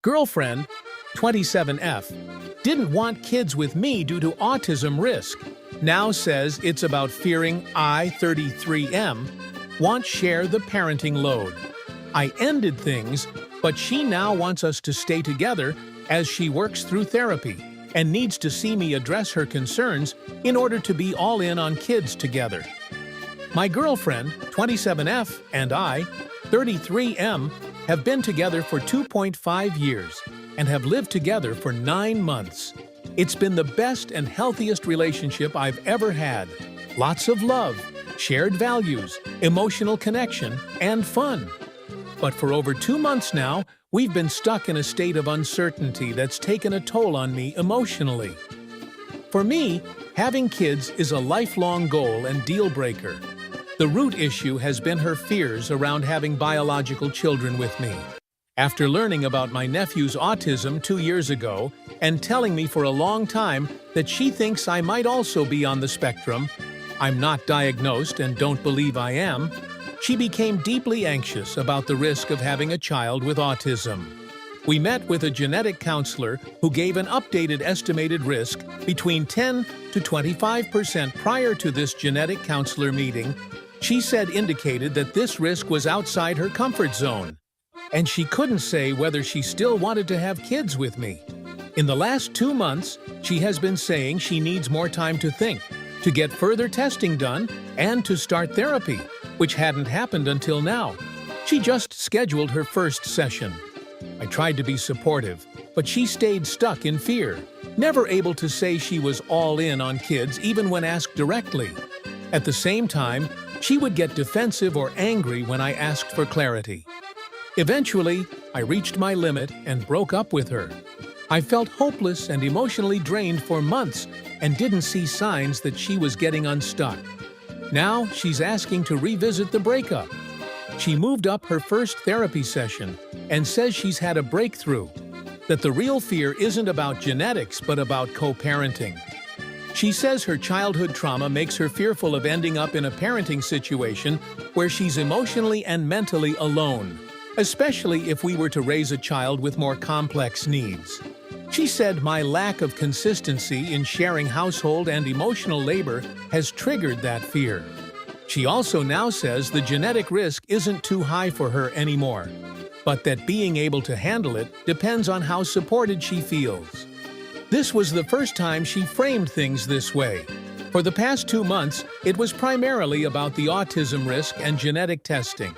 Girlfriend, 27F, didn't want kids with me due to autism risk. Now says it's about fearing I, 33M, won't share the parenting load. I ended things, but she now wants us to stay together as she works through therapy and needs to see me address her concerns in order to be all in on kids together. My girlfriend, 27F, and I, 33M, have been together for 2.5 years and have lived together for 9 months. It's been the best and healthiest relationship I've ever had. Lots of love, shared values, emotional connection, and fun. But for over 2 months now, we've been stuck in a state of uncertainty that's taken a toll on me emotionally. For me, having kids is a lifelong goal and deal breaker. The root issue has been her fears around having biological children with me. After learning about my nephew's autism 2 years ago and telling me for a long time that she thinks I might also be on the spectrum, I'm not diagnosed and don't believe I am, she became deeply anxious about the risk of having a child with autism. We met with a genetic counselor who gave an updated estimated risk between 10 to 25% prior to this genetic counselor meeting. She said indicated that this risk was outside her comfort zone, and she couldn't say whether she still wanted to have kids with me. In the last 2 months, she has been saying she needs more time to think, to get further testing done, and to start therapy, which hadn't happened until now. She just scheduled her first session. I tried to be supportive, but she stayed stuck in fear, never able to say she was all in on kids even when asked directly. At the same time, she would get defensive or angry when I asked for clarity. Eventually, I reached my limit and broke up with her. I felt hopeless and emotionally drained for months and didn't see signs that she was getting unstuck. Now, she's asking to revisit the breakup. She moved up her first therapy session and says she's had a breakthrough, that the real fear isn't about genetics but about co-parenting. She says her childhood trauma makes her fearful of ending up in a parenting situation where she's emotionally and mentally alone, especially if we were to raise a child with more complex needs. She said my lack of consistency in sharing household and emotional labor has triggered that fear. She also now says the genetic risk isn't too high for her anymore, but that being able to handle it depends on how supported she feels. This was the first time she framed things this way. For the past 2 months, it was primarily about the autism risk and genetic testing.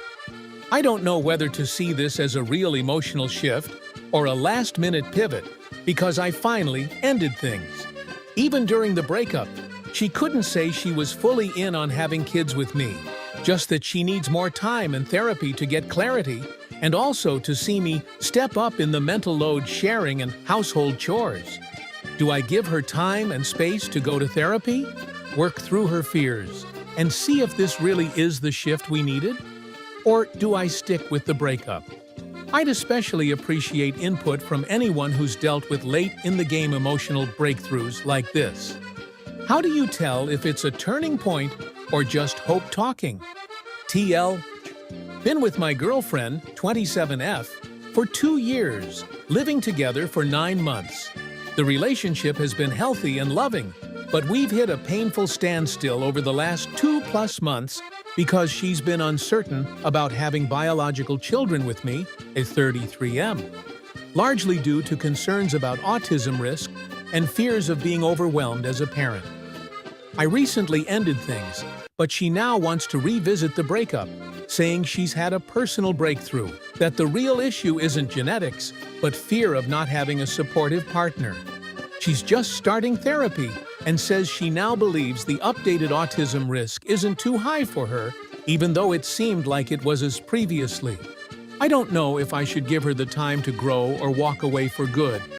I don't know whether to see this as a real emotional shift or a last-minute pivot, because I finally ended things. Even during the breakup, she couldn't say she was fully in on having kids with me, just that she needs more time and therapy to get clarity and also to see me step up in the mental load sharing and household chores. Do I give her time and space to go to therapy, work through her fears, and see if this really is the shift we needed? Or do I stick with the breakup? I'd especially appreciate input from anyone who's dealt with late-in-the-game emotional breakthroughs like this. How do you tell if it's a turning point or just hope talking? TL. Been with my girlfriend, 27F, for 2 years, living together for 9 months. The relationship has been healthy and loving, but we've hit a painful standstill over the last 2+ months because she's been uncertain about having biological children with me, a 33M, largely due to concerns about autism risk and fears of being overwhelmed as a parent. I recently ended things, but she now wants to revisit the breakup, saying she's had a personal breakthrough, that the real issue isn't genetics, but fear of not having a supportive partner. She's just starting therapy and says she now believes the updated autism risk isn't too high for her, even though it seemed like it was as previously. I don't know if I should give her the time to grow or walk away for good.